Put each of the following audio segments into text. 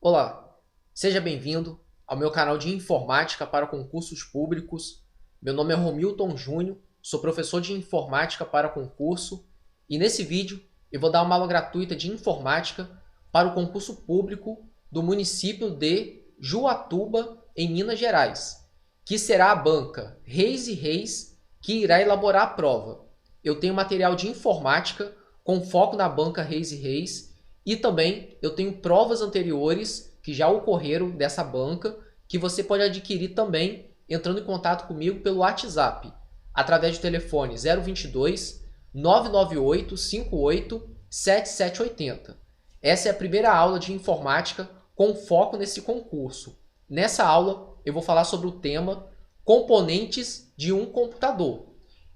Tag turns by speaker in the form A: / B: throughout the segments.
A: Olá, seja bem-vindo ao meu canal de informática para concursos públicos. Meu nome é Romilton Júnior, sou professor de informática para concurso e nesse vídeo eu vou dar uma aula gratuita de informática para o concurso público do município de Juatuba, em Minas Gerais, que será a banca Reis e Reis que irá elaborar a prova. Eu tenho material de informática com foco na banca Reis e Reis e também eu tenho provas anteriores que já ocorreram dessa banca que você pode adquirir também entrando em contato comigo pelo WhatsApp, através do telefone 022 998 58 7780. Essa é a primeira aula de informática com foco nesse concurso. Nessa aula eu vou falar sobre o tema componentes de um computador.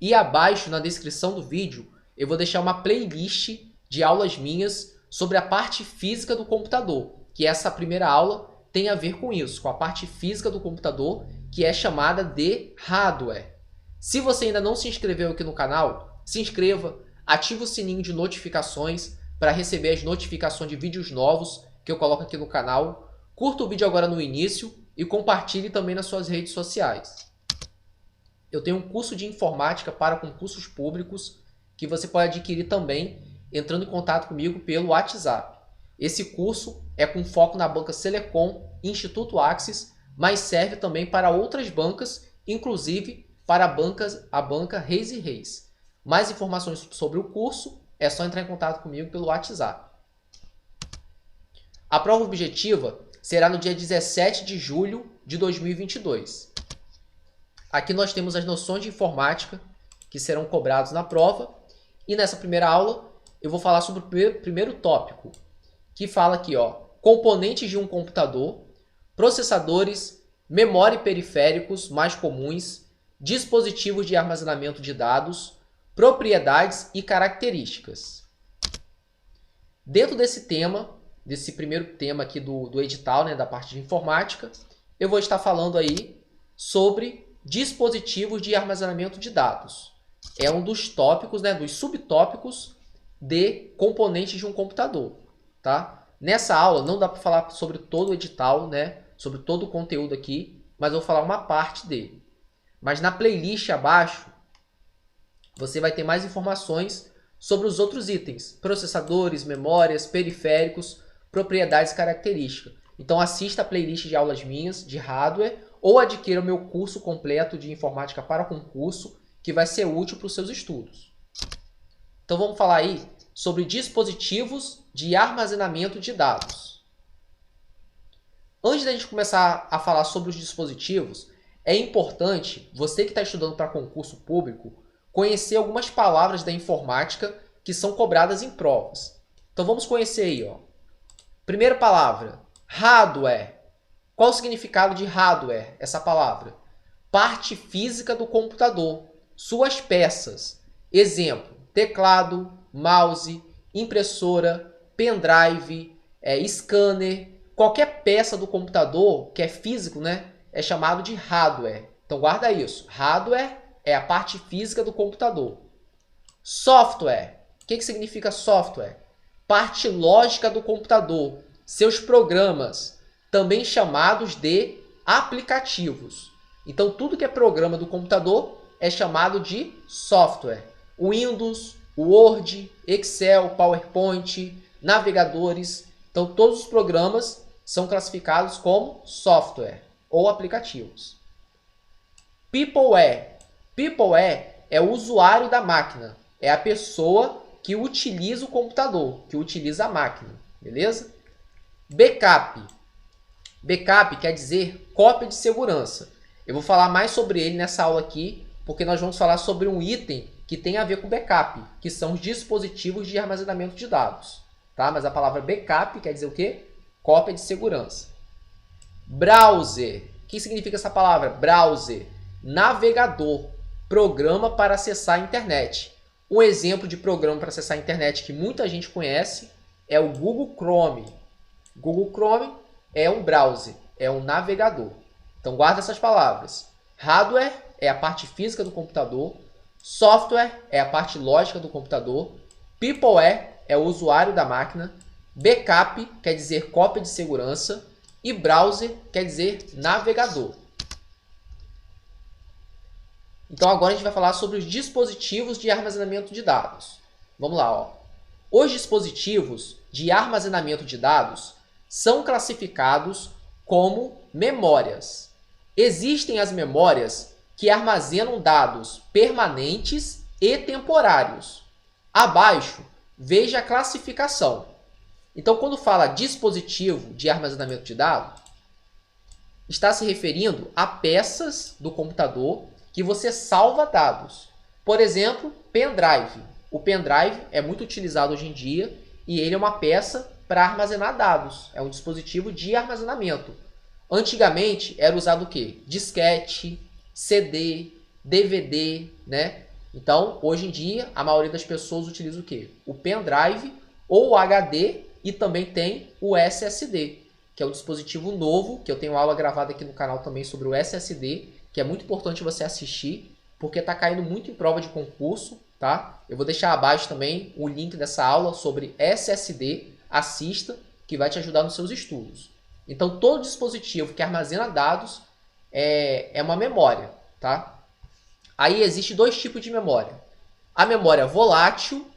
A: E abaixo na descrição do vídeo eu vou deixar uma playlist de aulas minhas sobre a parte física do computador, que essa primeira aula tem a ver com isso, com a parte física do computador, que é chamada de hardware. Se você ainda não se inscreveu aqui no canal, se inscreva, ative o sininho de notificações para receber as notificações de vídeos novos que eu coloco aqui no canal. Curta o vídeo agora no início e compartilhe também nas suas redes sociais. Eu tenho um curso de informática para concursos públicos que você pode adquirir também entrando em contato comigo pelo WhatsApp. Esse curso é com foco na banca Selecom, Instituto Axis, mas serve também para outras bancas, inclusive para a banca Reis e Reis. Mais informações sobre o curso é só entrar em contato comigo pelo WhatsApp. A prova objetiva será no dia 17 de julho de 2022. Aqui nós temos as noções de informática que serão cobradas na prova. E nessa primeira aula eu vou falar sobre o primeiro tópico, que fala aqui, componentes de um computador, processadores, memória e periféricos mais comuns, dispositivos de armazenamento de dados, propriedades e características. Dentro desse tema, desse primeiro tema aqui do edital, da parte de informática, eu vou estar falando aí sobre dispositivos de armazenamento de dados. É um dos tópicos, dos subtópicos de componentes de um computador, tá? Nessa aula não dá para falar sobre todo o edital, sobre todo o conteúdo aqui, mas eu vou falar uma parte dele. Mas na playlist abaixo, você vai ter mais informações sobre os outros itens, processadores, memórias, periféricos, propriedades e características. Então assista a playlist de aulas minhas de hardware ou adquira o meu curso completo de informática para concurso, que vai ser útil para os seus estudos. Então vamos falar aí sobre dispositivos de armazenamento de dados. Antes da gente começar a falar sobre os dispositivos, é importante, você que está estudando para concurso público, conhecer algumas palavras da informática que são cobradas em provas. Então vamos conhecer aí. Primeira palavra, hardware. Qual o significado de hardware, essa palavra? Parte física do computador. Suas peças, exemplo, teclado, mouse, impressora, pendrive, scanner, qualquer peça do computador que é físico, é chamado de hardware. Então guarda isso, hardware é a parte física do computador. Software, o que significa software? Parte lógica do computador, seus programas, também chamados de aplicativos. Então tudo que é programa do computador é chamado de software. Windows, Word, Excel, PowerPoint, navegadores. Então, todos os programas são classificados como software ou aplicativos. Peopleware. Peopleware é o usuário da máquina. É a pessoa que utiliza o computador, que utiliza a máquina. Beleza? Backup. Backup quer dizer cópia de segurança. Eu vou falar mais sobre ele nessa aula aqui, porque nós vamos falar sobre um item que tem a ver com backup, que são os dispositivos de armazenamento de dados. Tá? Mas a palavra backup quer dizer o quê? Cópia de segurança. Browser. O que significa essa palavra? Browser. Navegador. Programa para acessar a internet. Um exemplo de programa para acessar a internet que muita gente conhece é o Google Chrome. Google Chrome é um browser, é um navegador. Então guarda essas palavras. Hardware é a parte física do computador, software é a parte lógica do computador, peopleware é o usuário da máquina, Backup quer dizer cópia de segurança e browser quer dizer navegador. Então agora a gente vai falar sobre os dispositivos de armazenamento de dados. Vamos lá, ó. Os dispositivos de armazenamento de dados são classificados como memórias. Existem as memórias que armazenam dados permanentes e temporários. Abaixo, veja a classificação. Então, quando fala dispositivo de armazenamento de dados, está se referindo a peças do computador que você salva dados. Por exemplo, pendrive. O pendrive é muito utilizado hoje em dia e ele é uma peça para armazenar dados. É um dispositivo de armazenamento. Antigamente era usado o quê? Disquete, CD, DVD, né? Então, hoje em dia, a maioria das pessoas utiliza o quê? O pendrive ou o HD e também tem o SSD, que é um dispositivo novo, que eu tenho aula gravada aqui no canal também sobre o SSD, que é muito importante você assistir, porque está caindo muito em prova de concurso, tá? Eu vou deixar abaixo também o link dessa aula sobre SSD, assista, que vai te ajudar nos seus estudos. Então, todo dispositivo que armazena dados é uma memória, tá? Aí existe dois tipos de memória. A memória volátil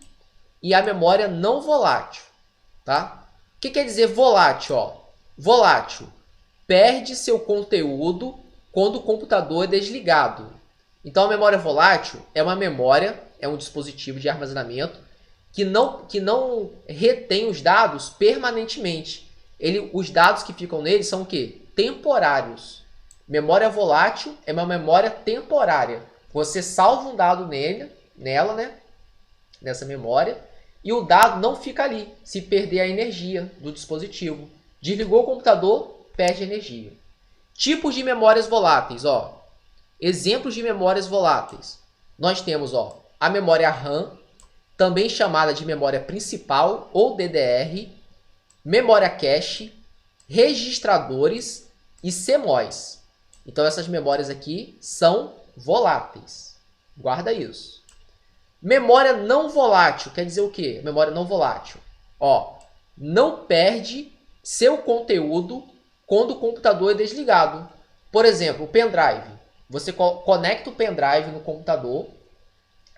A: e a memória não volátil, tá? O que quer dizer volátil? Ó? Volátil, perde seu conteúdo quando o computador é desligado. Então, a memória volátil é uma memória, é um dispositivo de armazenamento que não retém os dados permanentemente. Os dados que ficam nele são o quê? Temporários. Memória volátil é uma memória temporária. Você salva um dado nela, né? Nessa memória, e o dado não fica ali, se perder a energia do dispositivo. Desligou o computador, perde energia. Tipos de memórias voláteis, ó. Exemplos de memórias voláteis. Nós temos, ó, a memória RAM, também chamada de memória principal ou DDR, memória cache, registradores e CMOS. Então essas memórias aqui são voláteis. Guarda isso. Memória não volátil quer dizer o quê? Memória não volátil. Ó, não perde seu conteúdo quando o computador é desligado. Por exemplo, o pendrive. Você conecta o pendrive no computador,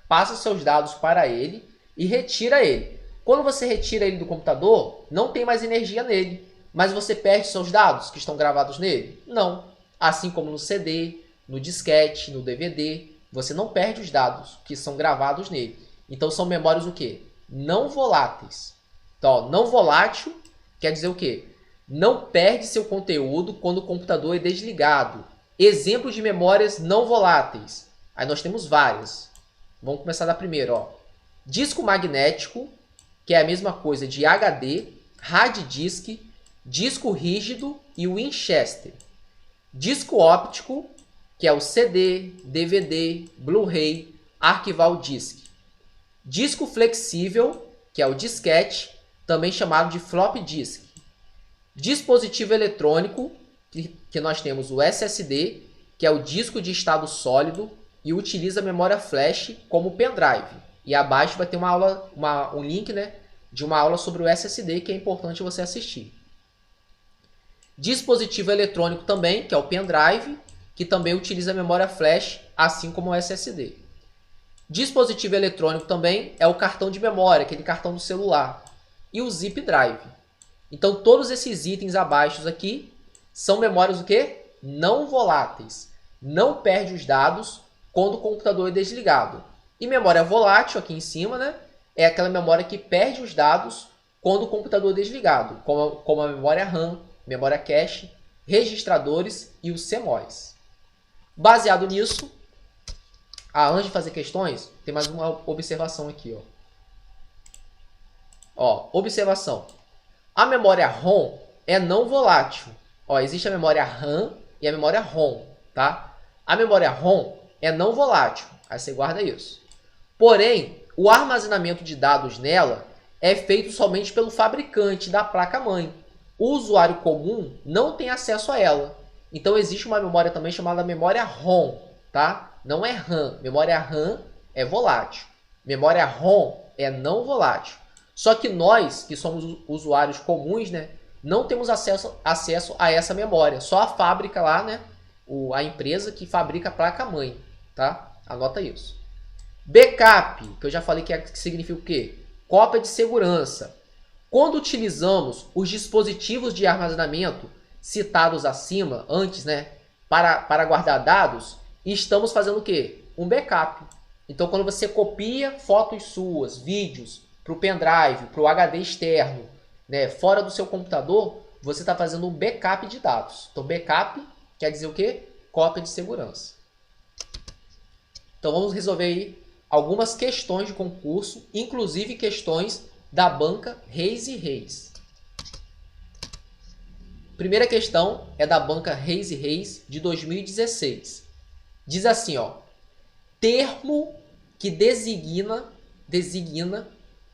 A: passa seus dados para ele e retira ele. Quando você retira ele do computador, não tem mais energia nele. Mas você perde seus dados que estão gravados nele? Não. Assim como no CD, no disquete, no DVD, você não perde os dados que são gravados nele. Então são memórias o quê? Não voláteis. Então, ó, não volátil quer dizer o quê? Não perde seu conteúdo quando o computador é desligado. Exemplos de memórias não voláteis. Aí nós temos várias. Vamos começar da primeira, ó. Disco magnético, que é a mesma coisa de HD, hard disk, disco rígido e Winchester. Disco óptico, que é o CD, DVD, Blu-ray, arquivar o disc. Disco flexível, que é o disquete, também chamado de flop disk. Dispositivo eletrônico, que nós temos o SSD, que é o disco de estado sólido e utiliza memória flash como pendrive. E abaixo vai ter um link, né, de uma aula sobre o SSD que é importante você assistir. Dispositivo eletrônico também, que é o pendrive, que também utiliza memória flash, assim como o SSD. Dispositivo eletrônico também é o cartão de memória, aquele cartão do celular. E o zip drive. Então, todos esses itens abaixo aqui são memórias o quê? Não voláteis. Não perde os dados quando o computador é desligado. E memória volátil, aqui em cima, né? É aquela memória que perde os dados quando o computador é desligado, como a memória RAM, memória cache, registradores e os CMOS. Baseado nisso, antes de fazer questões, tem mais uma observação aqui. Observação. A memória ROM é não volátil. Existe a memória RAM e a memória ROM, tá? A memória ROM é não volátil. Aí você guarda isso. Porém, o armazenamento de dados nela é feito somente pelo fabricante da placa-mãe. O usuário comum não tem acesso a ela. Então, existe uma memória também chamada memória ROM, tá? Não é RAM. Memória RAM é volátil. Memória ROM é não volátil. Só que nós, que somos usuários comuns, né, não temos acesso a essa memória. Só a fábrica lá, né, a empresa que fabrica a placa-mãe, tá? Anota isso. Backup, que eu já falei que significa o quê? Cópia de segurança. Quando utilizamos os dispositivos de armazenamento citados acima, antes, né, para guardar dados, estamos fazendo o quê? Um backup. Então, quando você copia fotos suas, vídeos, para o pendrive, para o HD externo, né, fora do seu computador, você está fazendo um backup de dados. Então, backup quer dizer o quê? Cópia de segurança. Então, vamos resolver aí algumas questões de concurso, inclusive questões da banca Reis e Reis. Primeira questão é da banca Reis e Reis de 2016. Diz assim, ó: termo que designa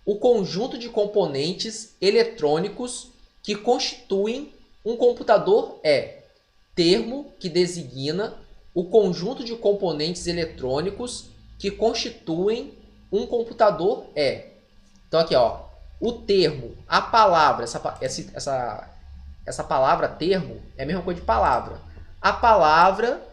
A: o conjunto de componentes eletrônicos que constituem um computador é. Termo que designa o conjunto de componentes eletrônicos que constituem um computador é. Então aqui, ó, o termo, a palavra, essa palavra termo é a mesma coisa de palavra. A palavra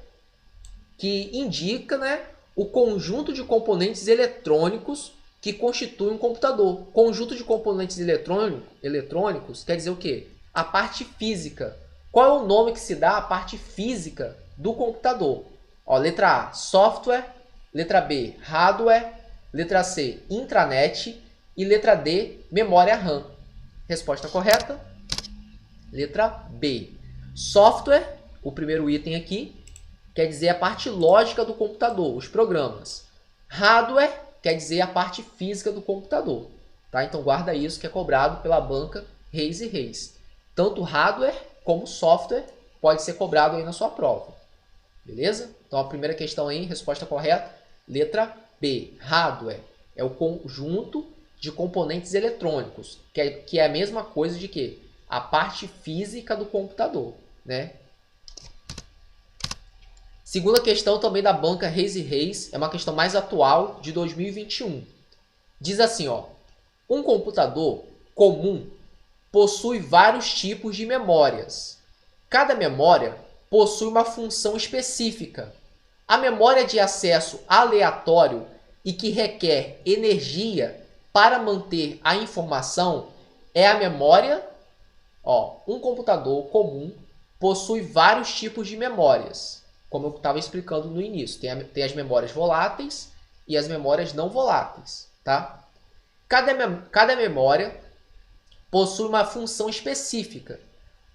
A: que indica, né, o conjunto de componentes eletrônicos que constituem um computador. Conjunto de componentes eletrônicos quer dizer o quê? A parte física. Qual é o nome que se dá à parte física do computador? Ó, letra A, software. Letra B, hardware. Letra C, intranet. E letra D, memória RAM. Resposta correta? Letra B. Software, o primeiro item aqui, quer dizer a parte lógica do computador, os programas. Hardware quer dizer a parte física do computador. Tá? Então guarda isso, que é cobrado pela banca Reis e Reis. Tanto hardware como software pode ser cobrado aí na sua prova. Beleza? Então a primeira questão aí, resposta correta, letra B. Hardware é o conjunto de componentes eletrônicos, que é a mesma coisa de que a parte física do computador, né? Segunda questão também da banca Reis e Reis, é uma questão mais atual, de 2021. Diz assim, ó: um computador comum possui vários tipos de memórias. Cada memória possui uma função específica. A memória de acesso aleatório e que requer energia para manter a informação é a memória. Ó, um computador comum possui vários tipos de memórias, como eu estava explicando no início. Tem as memórias voláteis e as memórias não voláteis. Tá? Cada memória possui uma função específica.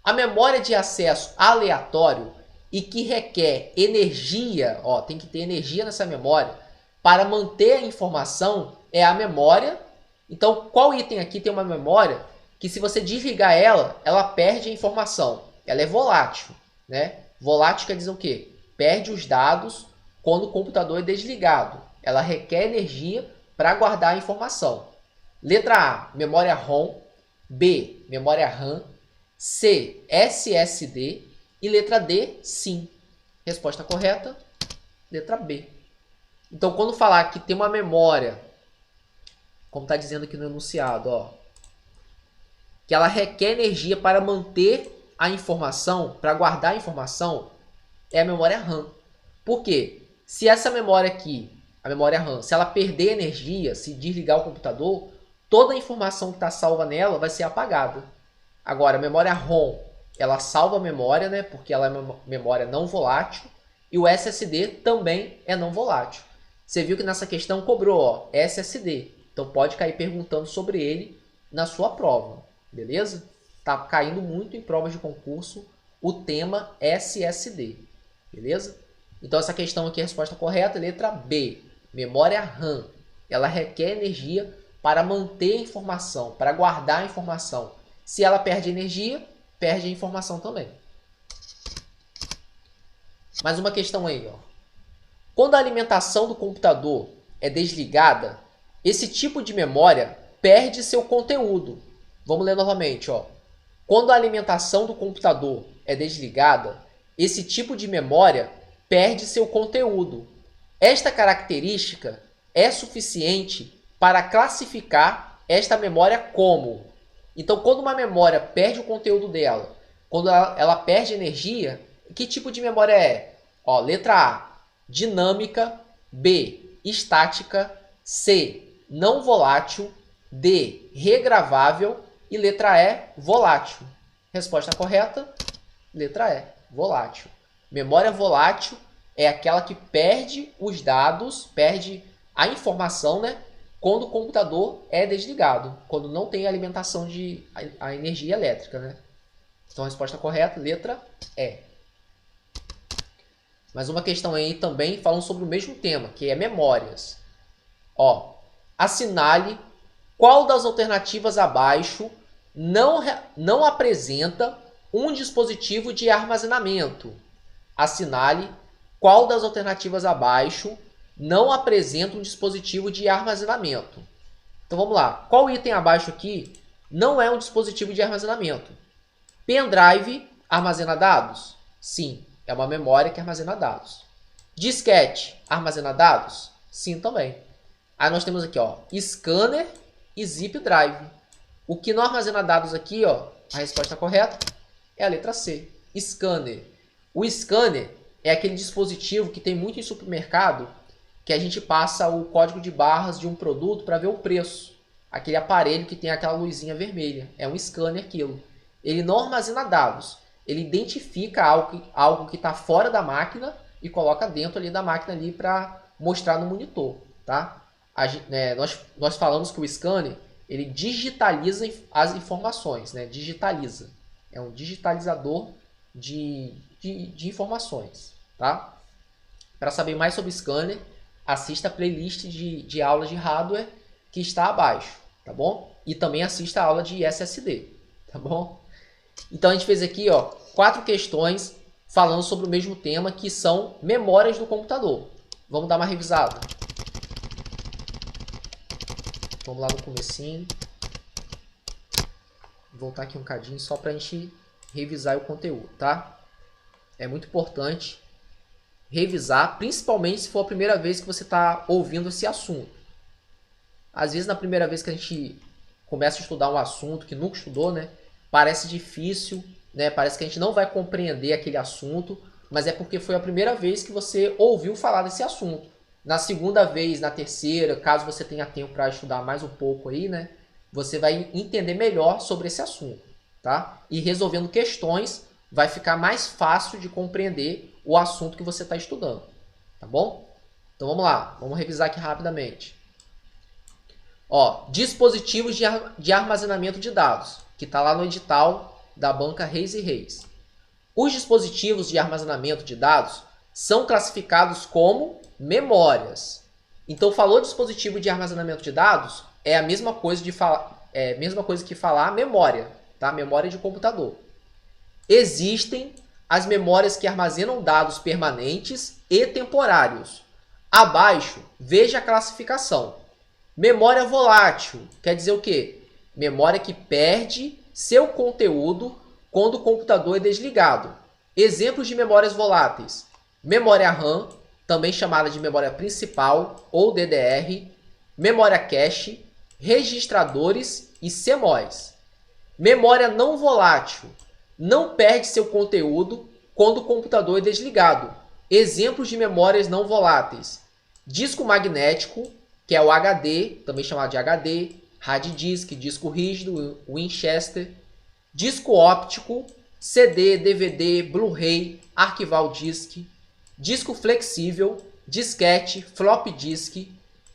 A: A memória de acesso aleatório e que requer energia, ó, tem que ter energia nessa memória, para manter a informação é a memória. Então, qual item aqui tem uma memória que, se você desligar ela, ela perde a informação? Ela é volátil, né? Volátil quer dizer o quê? Perde os dados quando o computador é desligado. Ela requer energia para guardar a informação. Letra A, memória ROM. B, memória RAM. C, SSD. E letra D, SIM. Resposta correta, letra B. Então, quando falar que tem uma memória, como está dizendo aqui no enunciado, ó, que ela requer energia para manter a informação, para guardar a informação, é a memória RAM. Por quê? Se essa memória aqui, a memória RAM, se ela perder energia, se desligar o computador, toda a informação que está salva nela vai ser apagada. Agora, a memória ROM, ela salva a memória, né, porque ela é uma memória não volátil, e o SSD também é não volátil. Você viu que nessa questão cobrou, ó, SSD. Então pode cair perguntando sobre ele na sua prova, beleza? Tá caindo muito em provas de concurso o tema SSD, beleza? Então essa questão aqui é a resposta correta, letra B, memória RAM. Ela requer energia para manter a informação, para guardar a informação. Se ela perde energia, perde a informação também. Mais uma questão aí, ó. Quando a alimentação do computador é desligada, esse tipo de memória perde seu conteúdo. Vamos ler novamente, ó. Quando a alimentação do computador é desligada, esse tipo de memória perde seu conteúdo. Esta característica é suficiente para classificar esta memória como? Então, quando uma memória perde o conteúdo dela, quando ela perde energia, que tipo de memória é? Ó, letra A, dinâmica. B, estática. C, não volátil. D, regravável. E letra E, volátil. Resposta correta, letra E, volátil. Memória volátil é aquela que perde os dados, perde a informação, né? Quando o computador é desligado, quando não tem alimentação de a energia elétrica, né? Então a resposta correta, letra E. Mais uma questão aí também falando sobre o mesmo tema, que é memórias. Ó, assinale qual das alternativas abaixo não apresenta um dispositivo de armazenamento. Assinale qual das alternativas abaixo não apresenta um dispositivo de armazenamento. Então vamos lá. Qual item abaixo aqui não é um dispositivo de armazenamento? Pendrive armazena dados? Sim, é uma memória que armazena dados. Disquete armazena dados? Sim, também. Aí nós temos aqui, ó, scanner e zip drive. O que não armazena dados aqui, ó, a resposta correta é a letra C, scanner. O scanner é aquele dispositivo que tem muito em supermercado, que a gente passa o código de barras de um produto para ver o preço. Aquele aparelho que tem aquela luzinha vermelha. É um scanner aquilo. Ele não armazena dados. Ele identifica algo que está fora da máquina e coloca dentro ali da máquina ali para mostrar no monitor. Tá? Nós falamos que o scanner ele digitaliza as informações. Né? Digitaliza. É um digitalizador de informações. Tá? Para saber mais sobre scanner, assista a playlist de aulas de hardware que está abaixo, tá bom? E também assista a aula de SSD, tá bom? Então a gente fez aqui, ó, 4 questões falando sobre o mesmo tema, que são memórias do computador. Vamos dar uma revisada. Vamos lá no comecinho. Vou voltar aqui um cadinho só para a gente revisar o conteúdo, tá? É muito importante revisar, principalmente se for a primeira vez que você está ouvindo esse assunto. Às vezes, na primeira vez que a gente começa a estudar um assunto que nunca estudou, né, parece difícil, né, parece que a gente não vai compreender aquele assunto, mas é porque foi a primeira vez que você ouviu falar desse assunto. Na segunda vez, na terceira, caso você tenha tempo para estudar mais um pouco aí, né, você vai entender melhor sobre esse assunto, tá? E resolvendo questões, vai ficar mais fácil de compreender o assunto que você está estudando, tá bom? Então vamos lá, vamos revisar aqui rapidamente. Ó, dispositivos de armazenamento de dados, que está lá no edital da banca Reis e Reis. Os dispositivos de armazenamento de dados são classificados como memórias. Então falou dispositivo de armazenamento de dados, é a mesma coisa que falar memória, tá? Memória de computador. Existem as memórias que armazenam dados permanentes e temporários. Abaixo, veja a classificação. Memória volátil, quer dizer o quê? Memória que perde seu conteúdo quando o computador é desligado. Exemplos de memórias voláteis. Memória RAM, também chamada de memória principal ou DDR. Memória cache, registradores e CMOS. Memória não volátil. Não perde seu conteúdo quando o computador é desligado. Exemplos de memórias não voláteis. Disco magnético, que é o HD, também chamado de HD, hard disk, disco rígido, Winchester. Disco óptico, CD, DVD, Blu-ray, arquival disk. Disco flexível, disquete, flop disk.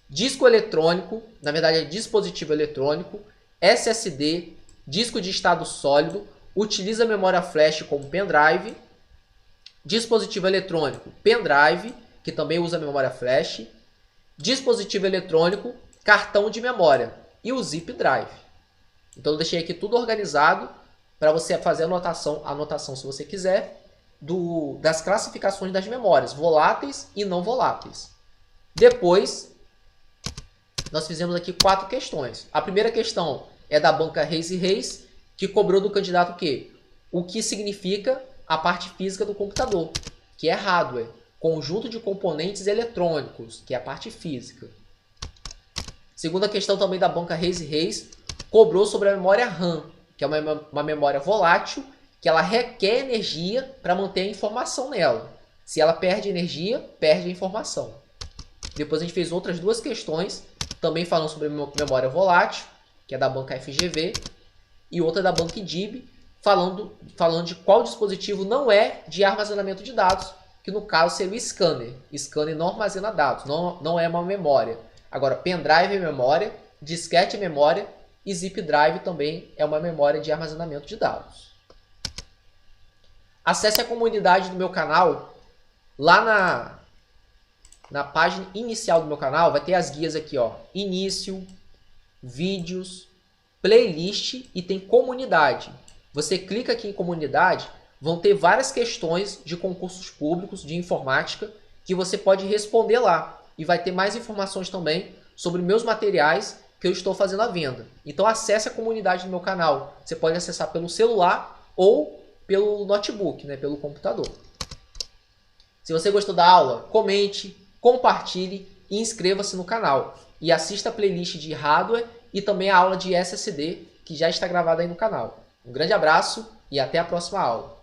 A: Disco eletrônico, na verdade é dispositivo eletrônico. SSD, disco de estado sólido. Utiliza memória flash como pendrive. Dispositivo eletrônico, pendrive, que também usa memória flash. Dispositivo eletrônico, cartão de memória. E o zip drive. Então eu deixei aqui tudo organizado para você fazer anotação se você quiser, das classificações das memórias, voláteis e não voláteis. Depois, nós fizemos aqui 4 questões. A primeira questão é da banca Reis e Reis, que cobrou do candidato o quê? O que significa a parte física do computador, que é hardware, conjunto de componentes eletrônicos, que é a parte física. Segunda questão também da banca Reis e Reis cobrou sobre a memória RAM, que é uma memória volátil, que ela requer energia para manter a informação nela. Se ela perde energia, perde a informação. Depois a gente fez outras duas questões, também falando sobre memória volátil, que é da banca FGV, e outra da banca IDIB, falando de qual dispositivo não é de armazenamento de dados, que no caso seria o scanner. Scanner não armazena dados, não é uma memória. Agora, pendrive é memória, disquete é memória e zip drive também é uma memória de armazenamento de dados. Acesse a comunidade do meu canal. Lá na página inicial do meu canal vai ter as guias aqui, ó, início, vídeos, playlist e tem comunidade. Você clica aqui em comunidade, vão ter várias questões de concursos públicos de informática que você pode responder lá. E vai ter mais informações também sobre meus materiais que eu estou fazendo à venda. Então acesse a comunidade do meu canal. Você pode acessar pelo celular ou pelo notebook, né, pelo computador. Se você gostou da aula, comente, compartilhe e inscreva-se no canal. E assista a playlist de hardware e também a aula de SSD que já está gravada aí no canal. Um grande abraço e até a próxima aula.